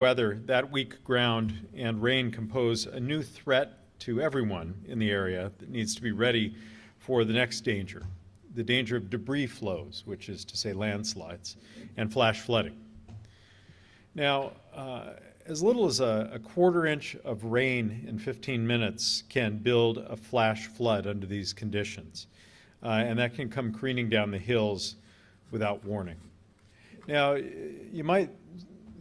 weather, that weak ground and rain compose a new threat to everyone in the area that needs to be ready for the next danger, the danger of debris flows, which is to say landslides, and flash flooding. Now, as little as a quarter inch of rain in 15 minutes can build a flash flood under these conditions, and that can come careening down the hills without warning. Now, you might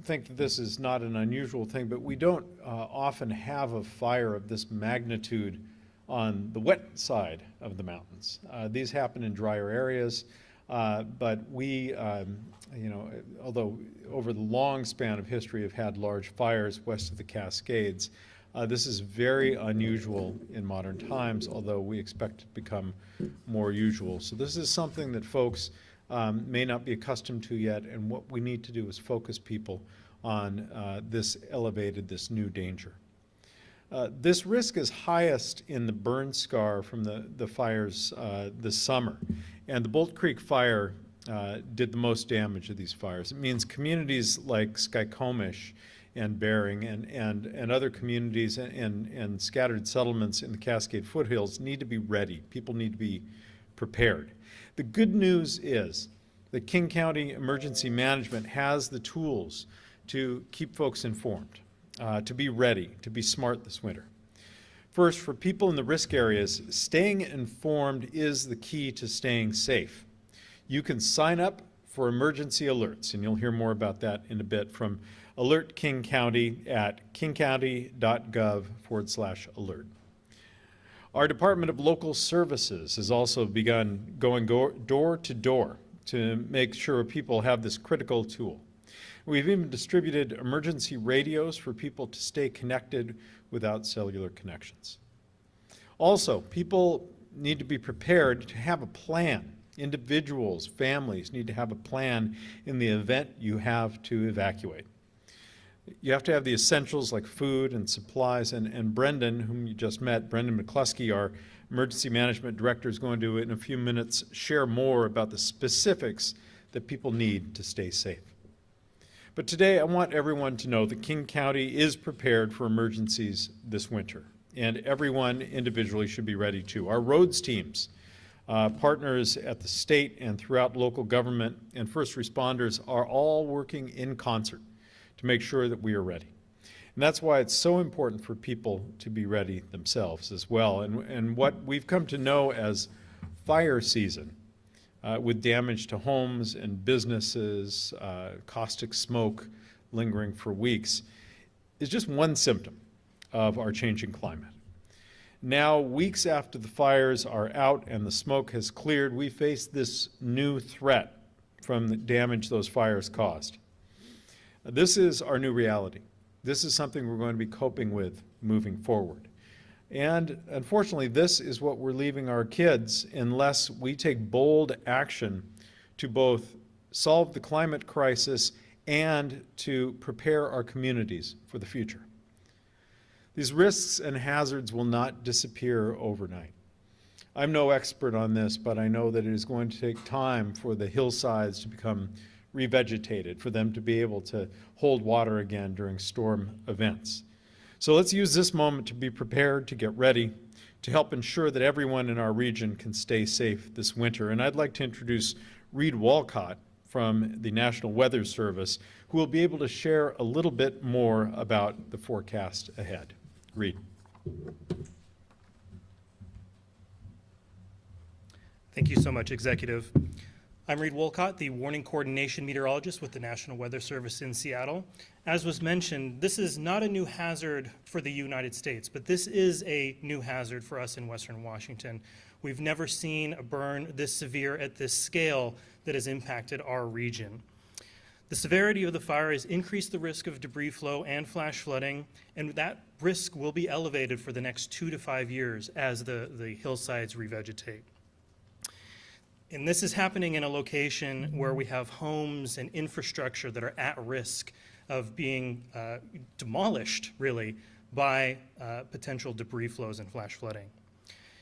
think that this is not an unusual thing, but we don't often have a fire of this magnitude on the wet side of the mountains. These happen in drier areas, but we, although over the long span of history have had large fires west of the Cascades, this is very unusual in modern times, although we expect it to become more usual. So this is something that folks may not be accustomed to yet, and what we need to do is focus people on this new danger. This risk is highest in the burn scar from the fires this summer, and the Bolt Creek fire did the most damage of these fires. It means communities like Skykomish and Bering and other communities and scattered settlements in the Cascade foothills need to be ready. People need to be prepared. The good news is that King County Emergency Management has the tools to keep folks informed, to be ready, to be smart this winter. First, for people in the risk areas, staying informed is the key to staying safe. You can sign up for emergency alerts, and you'll hear more about that in a bit from Alert King County at kingcounty.gov/alert. Our Department of Local Services has also begun going door to door to make sure people have this critical tool. We've even distributed emergency radios for people to stay connected without cellular connections. Also, people need to be prepared to have a plan. Individuals, families need to have a plan in the event you have to evacuate. You have to have the essentials like food and supplies, and Brendan, whom you just met, Brendan McCluskey, our Emergency Management Director, is going to, in a few minutes, share more about the specifics that people need to stay safe. But today, I want everyone to know that King County is prepared for emergencies this winter, and everyone individually should be ready too. Our roads teams, partners at the state and throughout local government, and first responders are all working in concert to make sure that we are ready. And that's why it's so important for people to be ready themselves as well. And what we've come to know as fire season, with damage to homes and businesses, caustic smoke lingering for weeks, is just one symptom of our changing climate. Now, weeks after the fires are out and the smoke has cleared, we face this new threat from the damage those fires caused. This is our new reality. This is something we're going to be coping with moving forward. And unfortunately, this is what we're leaving our kids unless we take bold action to both solve the climate crisis and to prepare our communities for the future. These risks and hazards will not disappear overnight. I'm no expert on this, but I know that it is going to take time for the hillsides to become revegetated, for them to be able to hold water again during storm events. So let's use this moment to be prepared, to get ready, to help ensure that everyone in our region can stay safe this winter. And I'd like to introduce Reed Walcott from the National Weather Service, who will be able to share a little bit more about the forecast ahead. Reed. Thank you so much, Executive. I'm Reed Walcott, the Warning Coordination Meteorologist with the National Weather Service in Seattle. As was mentioned, this is not a new hazard for the United States, but this is a new hazard for us in Western Washington. We've never seen a burn this severe at this scale that has impacted our region. The severity of the fire has increased the risk of debris flow and flash flooding, and that risk will be elevated for the next 2 to 5 years as the hillsides revegetate. And this is happening in a location where we have homes and infrastructure that are at risk of being demolished, really, by potential debris flows and flash flooding.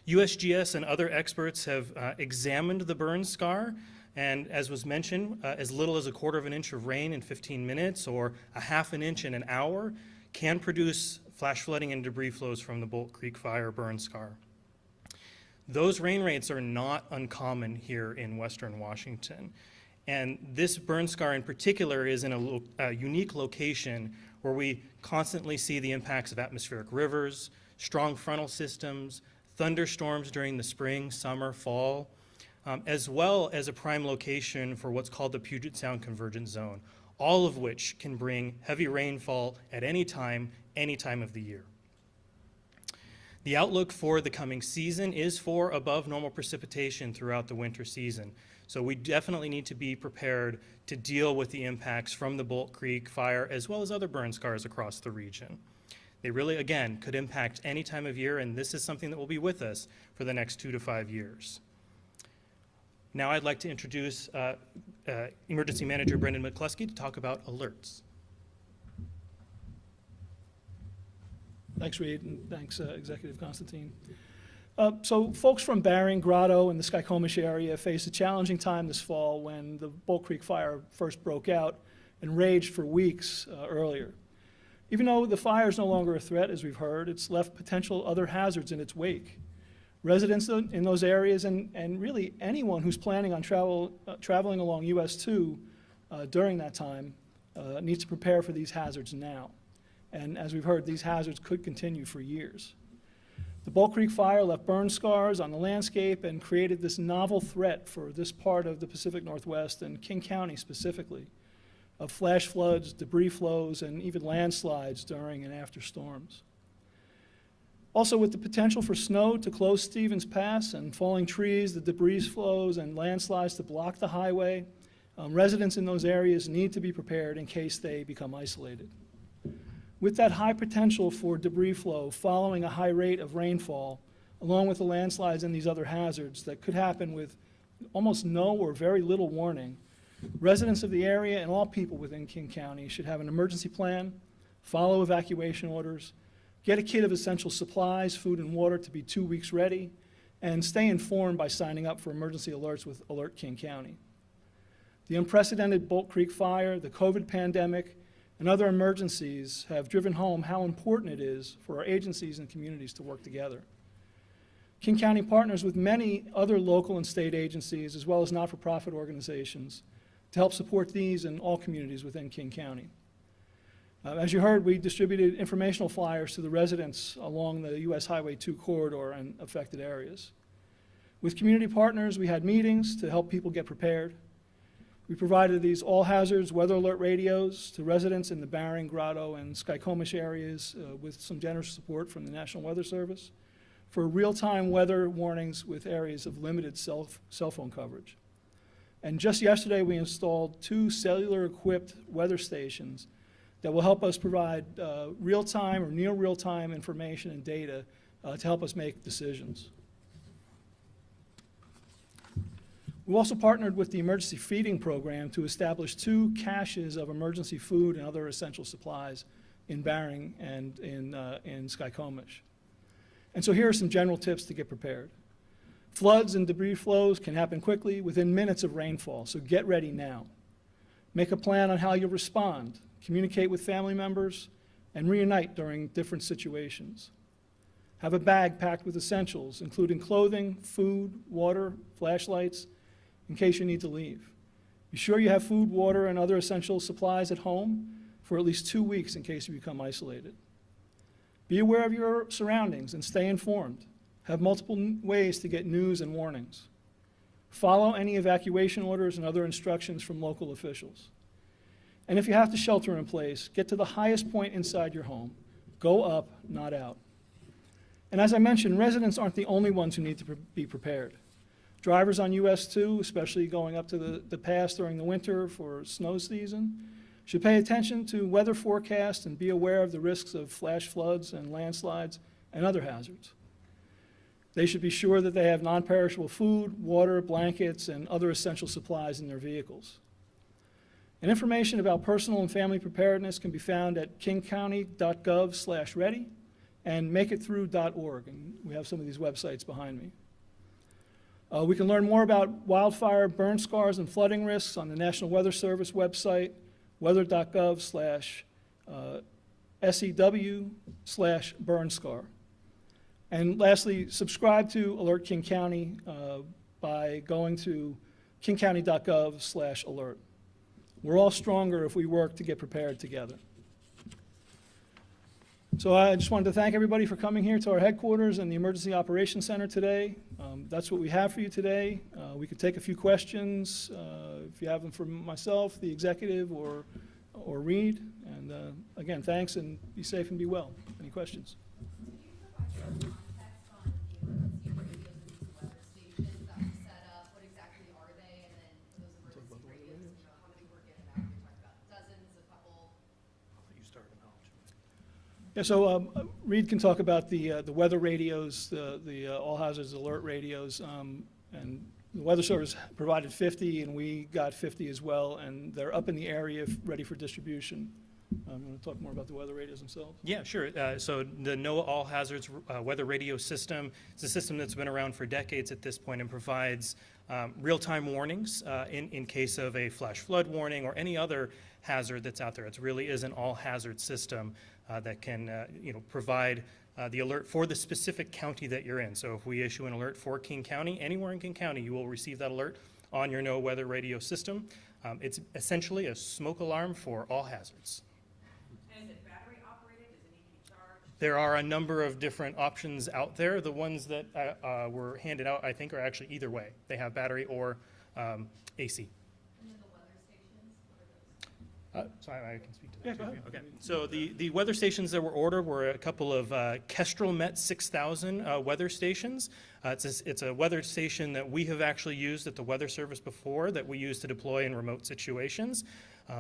USGS and other experts have examined the burn scar And as was mentioned, as little as 1/4 of an inch of rain in 15 minutes or 1/2 an inch in an hour can produce flash flooding and debris flows from the Bolt Creek fire burn scar. Those rain rates are not uncommon here in Western Washington. And this burn scar in particular is in a unique location where we constantly see the impacts of atmospheric rivers, strong frontal systems, thunderstorms during the spring, summer, fall, as well as a prime location for what's called the Puget Sound Convergence Zone, all of which can bring heavy rainfall at any time of the year. The outlook for the coming season is for above normal precipitation throughout the winter season. So we definitely need to be prepared to deal with the impacts from the Bolt Creek fire as well as other burn scars across the region. They really, again, could impact any time of year, and this is something that will be with us for the next 2 to 5 years. Now I'd like to introduce Emergency Manager Brendan McCluskey to talk about alerts. Thanks, Reed, and thanks, Executive Constantine. So folks from Bering, Grotto, and the Skykomish area faced a challenging time this fall when the Bolt Creek fire first broke out and raged for weeks earlier. Even though the fire is no longer a threat, as we've heard, it's left potential other hazards in its wake. Residents in those areas and really anyone who's planning on traveling along US 2 during that time needs to prepare for these hazards now. And as we've heard, these hazards could continue for years. The Bolt Creek fire left burn scars on the landscape and created this novel threat for this part of the Pacific Northwest and King County specifically, of flash floods, debris flows, and even landslides during and after storms. Also, with the potential for snow to close Stevens Pass and falling trees, the debris flows and landslides to block the highway, residents in those areas need to be prepared in case they become isolated. With that high potential for debris flow following a high rate of rainfall, along with the landslides and these other hazards that could happen with almost no or very little warning, residents of the area and all people within King County should have an emergency plan, follow evacuation orders, get a kit of essential supplies, food and water to be 2 weeks ready, and stay informed by signing up for emergency alerts with Alert King County. The unprecedented Bolt Creek fire, the COVID pandemic, and other emergencies have driven home how important it is for our agencies and communities to work together. King County partners with many other local and state agencies as well as not-for-profit organizations to help support these and all communities within King County. As you heard, we distributed informational flyers to the residents along the US Highway 2 corridor and affected areas. With community partners, we had meetings to help people get prepared. We provided these all hazards weather alert radios to residents in the Bering, Grotto, and Skykomish areas with some generous support from the National Weather Service for real-time weather warnings with areas of limited cell phone coverage. And just yesterday, we installed 2 cellular-equipped weather stations that will help us provide real-time or near real-time information and data to help us make decisions. We also partnered with the Emergency Feeding Program to establish 2 caches of emergency food and other essential supplies in Bering and in Skykomish. And so here are some general tips to get prepared. Floods and debris flows can happen quickly within minutes of rainfall, so get ready now. Make a plan on how you'll respond, communicate with family members, and reunite during different situations. Have a bag packed with essentials, including clothing, food, water, flashlights, in case you need to leave. Be sure you have food, water, and other essential supplies at home for at least 2 weeks in case you become isolated. Be aware of your surroundings and stay informed. Have multiple ways to get news and warnings. Follow any evacuation orders and other instructions from local officials. And if you have to shelter in place, get to the highest point inside your home. Go up, not out. And as I mentioned, residents aren't the only ones who need to be prepared. Drivers on US 2, especially going up to the pass during the winter for snow season, should pay attention to weather forecasts and be aware of the risks of flash floods and landslides and other hazards. They should be sure that they have non-perishable food, water, blankets, and other essential supplies in their vehicles. And information about personal and family preparedness can be found at kingcounty.gov/ready and makeitthrough.org, and we have some of these websites behind me. We can learn more about wildfire burn scars and flooding risks on the National Weather Service website, weather.gov/SEW/burn-scar. And lastly, subscribe to Alert King County by going to kingcounty.gov/alert. We're all stronger if we work to get prepared together. So I just wanted to thank everybody for coming here to our headquarters and the Emergency Operations Center today. That's what we have for you today. We could take a few questions if you have them from myself, the executive, or Reed. And again, thanks, and be safe and be well. Any questions? Can you provide some context on the emergency radios and these weather stations that were set up? What exactly are they? And then for those emergency radios, how many were given out? You're talking about dozens, a couple? Yeah, so Reed can talk about the weather radios, the all hazards alert radios, and the Weather Service provided 50, and we got 50 as well, and they're up in the area ready for distribution. You want to talk more about the weather radios themselves? Yeah, sure. So the NOAA All Hazards Weather Radio System is a system that's been around for decades at this point and provides real-time warnings in case of a flash flood warning or any other hazard that's out there. It really is an all-hazard system that can provide the alert for the specific county that you're in. So if we issue an alert for King County, anywhere in King County, you will receive that alert on your NOAA weather radio system. It's essentially a smoke alarm for all hazards. And is it battery operated? Does it need to be charged? There are a number of different options out there. The ones that were handed out, I think, are actually either way. They have battery or AC. And then the weather stations, what are those? So I can speak to that. Yeah, too, go ahead. Okay. So the weather stations that were ordered were a couple of Kestrel Met 6000 weather stations. It's a weather station that we have actually used at the Weather Service before that we use to deploy in remote situations.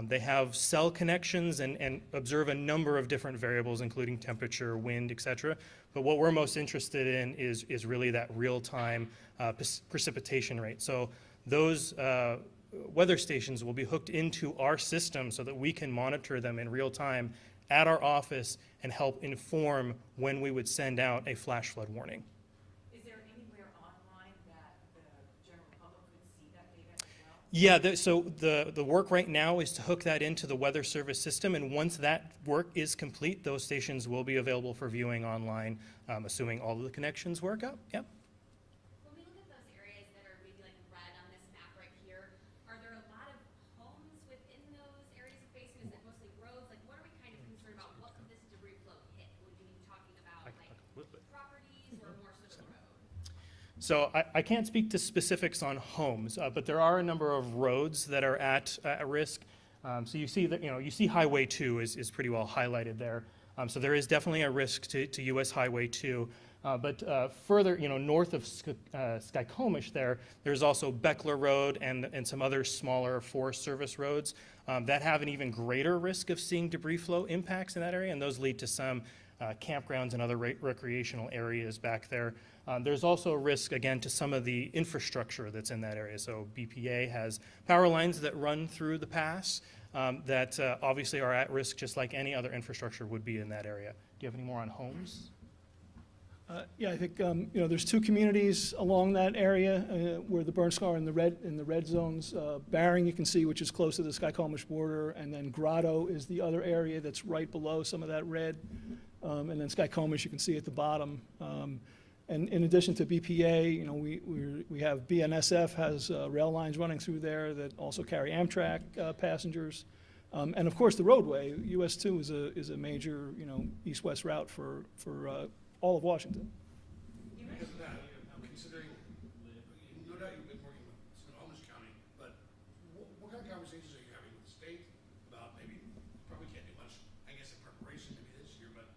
They have cell connections and observe a number of different variables, including temperature, wind, et cetera. But what we're most interested in is really that real-time precipitation rate. So those weather stations will be hooked into our system so that we can monitor them in real time at our office and help inform when we would send out a flash flood warning. Is there anywhere online that the general public could see that data as well? Yeah, so the work right now is to hook that into the Weather Service system, and once that work is complete, those stations will be available for viewing online, assuming all of the connections work out. Yep. When we look at those areas that are maybe like red on this map right here, are there a lot of homes within those areas of basin? Is it mostly roads? Like, what are we kind of concerned about? What could this debris flow hit? Would we be talking about like properties or more so the road? So I can't speak to specifics on homes, but there are a number of roads that are at risk. So you see that, you see Highway 2 is pretty well highlighted there. So there is definitely a risk to US Highway 2. But further, north of Skykomish there's also Beckler Road and some other smaller Forest Service roads that have an even greater risk of seeing debris flow impacts in that area, and those lead to some campgrounds and other recreational areas back there. There's also a risk, again, to some of the infrastructure that's in that area. So BPA has power lines that run through the pass that obviously are at risk just like any other infrastructure would be in that area. Do you have any more on homes? Yeah, I think there's two communities along that area where the burn scar in the red zones. Barring you can see, which is close to the Skykomish border, and then Grotto is the other area that's right below some of that red, and then Skykomish you can see at the bottom. And in addition to BPA, we have BNSF has rail lines running through there that also carry Amtrak passengers, and of course the roadway. US 2 is a major east-west route for all of Washington. Because of that, considering, no doubt you've been working with Snohomish County, but what kind of conversations are you having with the state about maybe, probably can't do much, I guess, in preparation maybe this year, but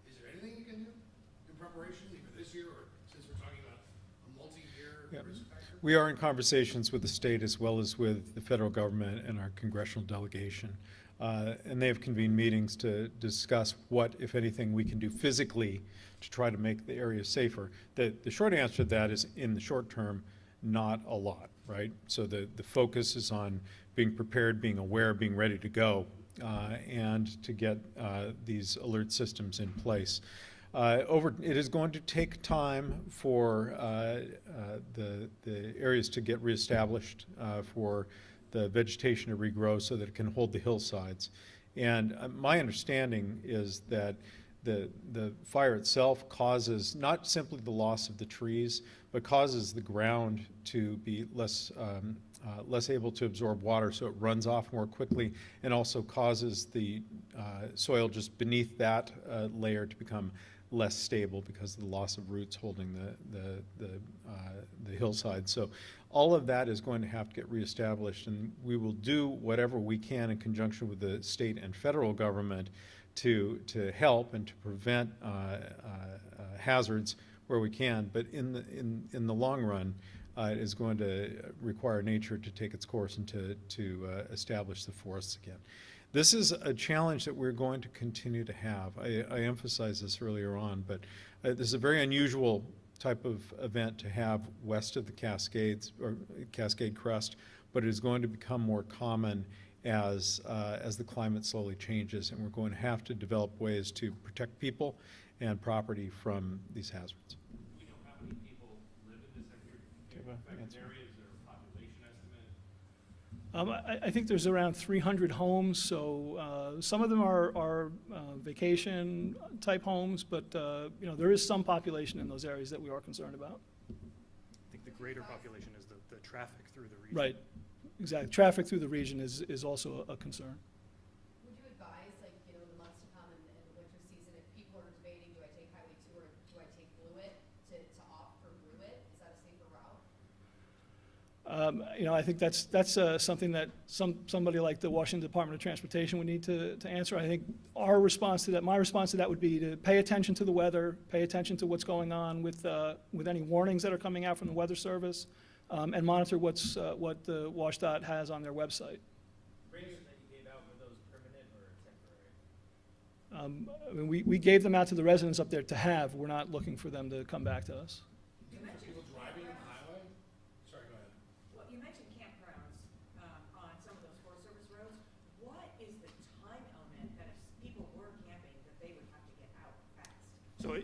is there anything you can do in preparation, either this year or since we're talking about a multi-year risk factor? We are in conversations with the state as well as with the federal government and our congressional delegation. And they have convened meetings to discuss what, if anything, we can do physically to try to make the area safer. The short answer to that is, in the short term, not a lot, right? So the focus is on being prepared, being aware, being ready to go, and to get these alert systems in place. It is going to take time for the areas to get reestablished, for the vegetation to regrow so that it can hold the hillsides. And my understanding is that the fire itself causes not simply the loss of the trees, but causes the ground to be less able to absorb water, so it runs off more quickly, and also causes the soil just beneath that layer to become less stable because of the loss of roots holding the hillside. So all of that is going to have to get reestablished, and we will do whatever we can in conjunction with the state and federal government to help and to prevent hazards where we can. But in the long run, it is going to require nature to take its course and to establish the forests again. This is a challenge that we're going to continue to have. I emphasized this earlier on, but this is a very unusual type of event to have west of the Cascades or Cascade Crest, but it is going to become more common as the climate slowly changes, and we're going to have to develop ways to protect people and property from these hazards. We know how many people live in this affected area. Is there a population estimate? I think there's around 300 homes, so some of them are vacation type homes, but you know, there is some population in those areas that we are concerned about. I think the greater population is the traffic through the region. Right, exactly. Traffic through the region is also a concern. Would you advise, like, you know, in the months to come and the winter season, if people are debating, do I take Highway 2 or do I take Blewett, to opt for Blewett? Is that a safer route? You know, I think that's something that somebody like the Washington Department of Transportation would need to answer. I think our response to that, my response to that would be to pay attention to the weather, pay attention to what's going on with any warnings that are coming out from the Weather Service, and monitor what the WashDOT has on their website. Radios that you gave out, were those permanent or temporary? I mean, we gave them out to the residents up there to have. We're not looking for them to come back to us. People driving on the highway? Sorry, go ahead. Well, you mentioned campgrounds on some of those Forest Service roads. What is the time element that if people were camping, that they would have to get out fast? So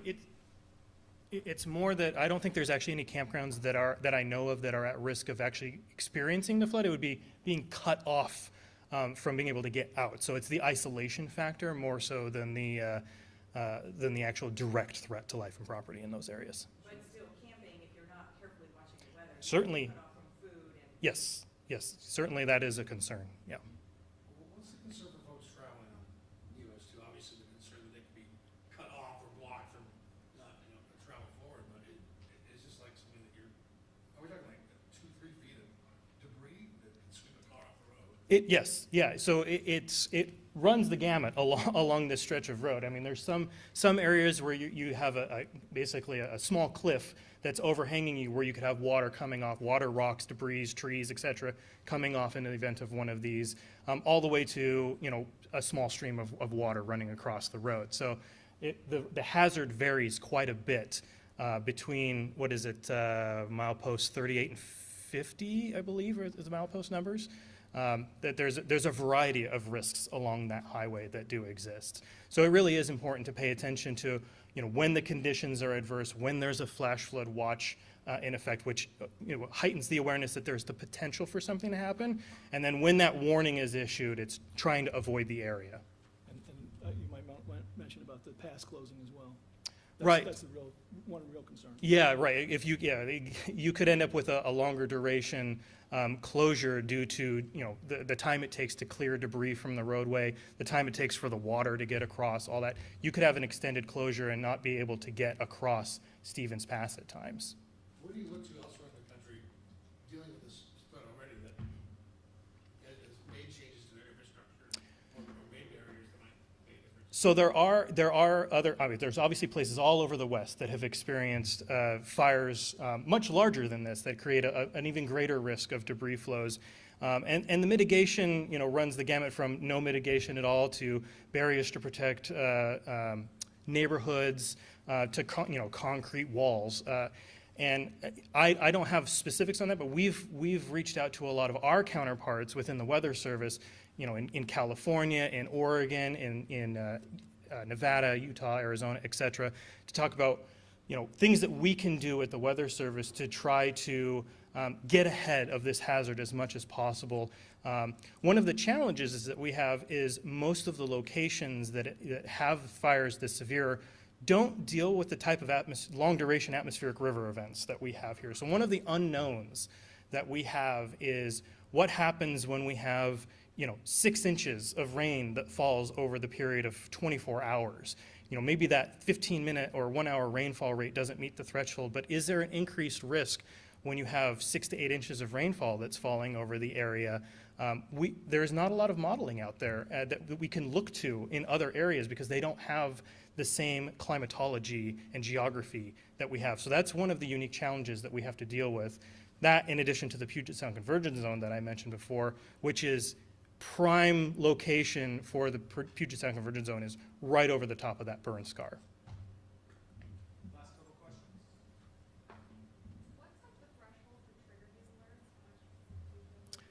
it's more that I don't think there's actually any campgrounds that I know of that are at risk of actually experiencing the flood. It would be being cut off from being able to get out. So it's the isolation factor more so than the actual direct threat to life and property in those areas. But still, camping, if you're not carefully watching the weather, Certainly. cut off from food and Yes, certainly that is a concern, yeah. What's the concern for folks traveling on US 2? Obviously, the concern that they could be cut off or blocked from not, you know, travel forward, but is this like something that are we talking like 2-3 feet of debris that can sweep a car off the road? Yes, yeah, so it runs the gamut along this stretch of road. I mean, there's some areas where you have basically a small cliff that's overhanging you where you could have water coming off, water, rocks, debris, trees, et cetera, coming off in the event of one of these, all the way to, you know, a small stream of water running across the road. So the hazard varies quite a bit between, what is it, milepost 38 and 50, I believe, is the milepost numbers. That there's a variety of risks along that highway that do exist. So it really is important to pay attention to, you know, when the conditions are adverse, when there's a flash flood watch in effect, which you know, heightens the awareness that there's the potential for something to happen. And then when that warning is issued, it's trying to avoid the area. And you might mention about the pass closing as well. Right. That's the one real concern. Yeah, right. If you could end up with a longer duration closure due to, you know, the time it takes to clear debris from the roadway, the time it takes for the water to get across, all that. You could have an extended closure and not be able to get across Stevens Pass at times. Where do you look to elsewhere in the country dealing with this flood already that has made changes to their infrastructure or made barriers that might make a difference? So there are other, I mean, there's obviously places all over the West that have experienced fires much larger than this that create an even greater risk of debris flows. And the mitigation, you know, runs the gamut from no mitigation at all to barriers to protect neighborhoods to concrete walls. And I don't have specifics on that, but we've reached out to a lot of our counterparts within the Weather Service, you know, in California, in Oregon, in Nevada, Utah, Arizona, et cetera, to talk about things that we can do at the Weather Service to try to get ahead of this hazard as much as possible. One of the challenges is that we have is most of the locations that have fires this severe don't deal with the type of long-duration atmospheric river events that we have here. So one of the unknowns that we have is what happens when we have 6 inches of rain that falls over the period of 24 hours. Maybe that 15-minute or 1-hour rainfall rate doesn't meet the threshold, but is there an increased risk when you have 6 to 8 inches of rainfall that's falling over the area? There's not a lot of modeling out there that we can look to in other areas because they don't have the same climatology and geography that we have. So that's one of the unique challenges that we have to deal with. That, in addition to the Puget Sound Convergence Zone that I mentioned before, which is prime location for the Puget Sound Convergence Zone, is right over the top of that burn scar. Last couple questions. What's like the threshold to trigger these alerts?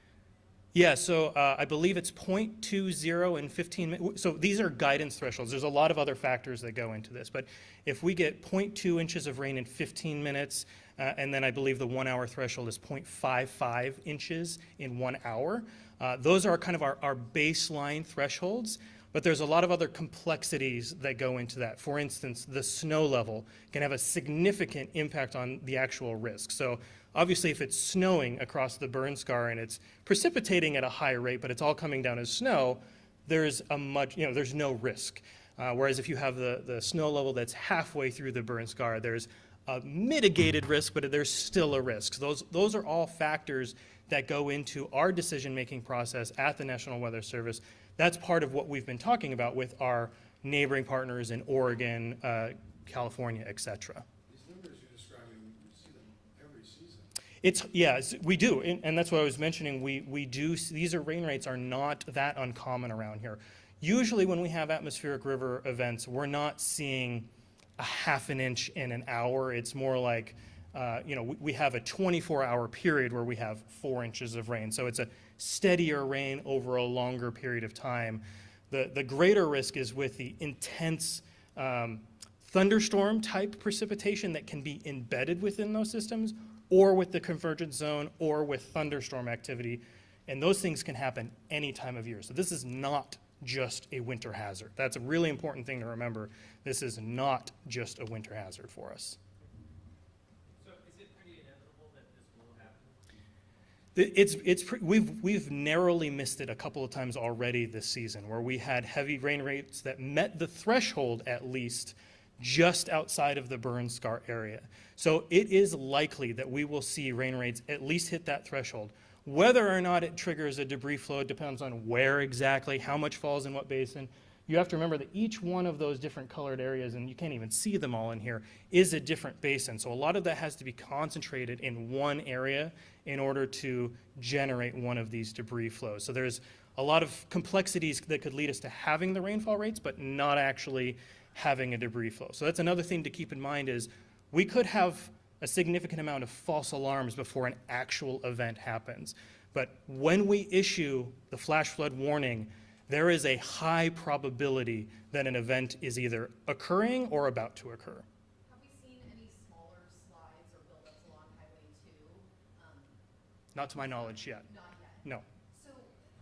Yeah, so I believe it's 0.20 in 15 minutes. So these are guidance thresholds. There's a lot of other factors that go into this. But if we get 0.2 inches of rain in 15 minutes, and then I believe the 1-hour threshold is 0.55 inches in 1 hour, those are kind of our baseline thresholds. But there's a lot of other complexities that go into that. For instance, the snow level can have a significant impact on the actual risk. So obviously, if it's snowing across the burn scar and it's precipitating at a high rate, but it's all coming down as snow, there's there's no risk. Whereas if you have the snow level that's halfway through the burn scar, there's a mitigated risk, but there's still a risk. Those are all factors that go into our decision-making process at the National Weather Service. That's part of what we've been talking about with our neighboring partners in Oregon, California, et cetera. These numbers you're describing, we see them every season. We do, and that's what I was mentioning. We do. These rain rates are not that uncommon around here. Usually, when we have atmospheric river events, we're not seeing a half an inch in an hour. It's more like, we have a 24-hour period where we have 4 inches of rain. So it's a steadier rain over a longer period of time. The greater risk is with the intense thunderstorm type precipitation that can be embedded within those systems, or with the convergence zone, or with thunderstorm activity. And those things can happen any time of year. So this is not just a winter hazard. That's a really important thing to remember. This is not just a winter hazard for us. So is it pretty inevitable that this will happen? We've narrowly missed it a couple of times already this season, where we had heavy rain rates that met the threshold at least just outside of the burn scar area. So it is likely that we will see rain rates at least hit that threshold. Whether or not it triggers a debris flow depends on where exactly, how much falls in what basin. You have to remember that each one of those different colored areas, and you can't even see them all in here, is a different basin. So a lot of that has to be concentrated in one area in order to generate one of these debris flows. So there's a lot of complexities that could lead us to having the rainfall rates, but not actually having a debris flow. So that's another thing to keep in mind is we could have a significant amount of false alarms before an actual event happens. But when we issue the flash flood warning, there is a high probability that an event is either occurring or about to occur. Have we seen any smaller slides or buildups along Highway 2? Not to my knowledge yet. Not yet. No. So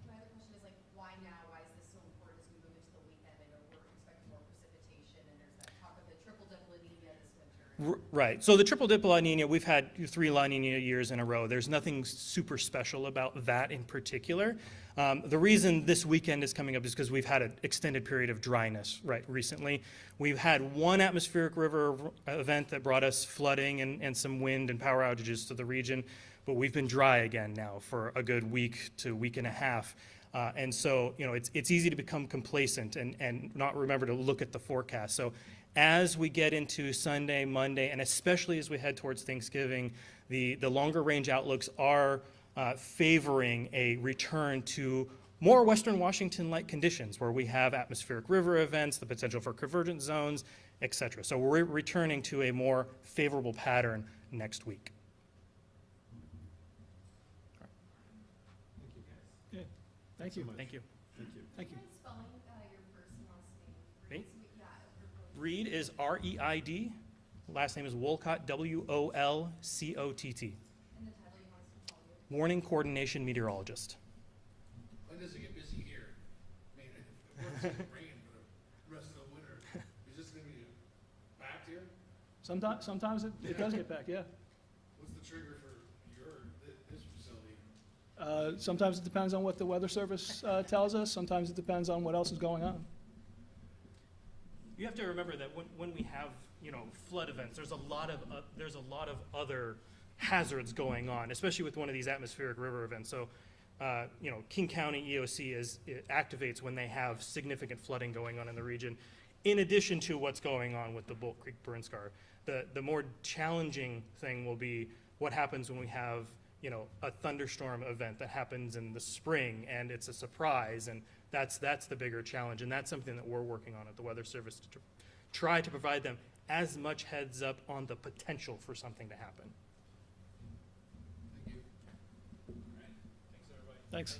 my other question is like, why now? Why is this so important as we move into the weekend? I know we're expecting more precipitation, and there's that talk of the triple-dip La Nina this winter. Right. So the triple-dip La Nina, we've had 3 La Nina years in a row. There's nothing super special about that in particular. The reason this weekend is coming up is because we've had an extended period of dryness recently. We've had one atmospheric river event that brought us flooding and some wind and power outages to the region, but we've been dry again now for a good week to week and a half. And so, it's easy to become complacent and not remember to look at the forecast. So as we get into Sunday, Monday, and especially as we head towards Thanksgiving, the longer range outlooks are favoring a return to more Western Washington-like conditions where we have atmospheric river events, the potential for convergence zones, et cetera. So we're returning to a more favorable pattern next week. Thank you, guys. Yeah, thank you. Thank you. Thank you. Am I spelling your first and last name? Me? Reed is R-E-I-D. Last name is Wolcott, W-O-L-C-O-T-T. And the title you want us to call you? Warning Coordination Meteorologist. When does it get busy here? I mean, if it's raining for the rest of the winter, is this gonna be packed here? Sometimes it does get back, yeah. What's the trigger for this facility? Sometimes it depends on what the Weather Service tells us. Sometimes it depends on what else is going on. You have to remember that when we have, flood events, there's a lot of other hazards going on, especially with one of these atmospheric river events. So, King County EOC it activates when they have significant flooding going on in the region, in addition to what's going on with the Bull Creek burn scar. The more challenging thing will be what happens when we have, a thunderstorm event that happens in the spring and it's a surprise, and that's the bigger challenge, and that's something that we're working on at the Weather Service to try to provide them as much heads up on the potential for something to happen. Thank you. Thanks.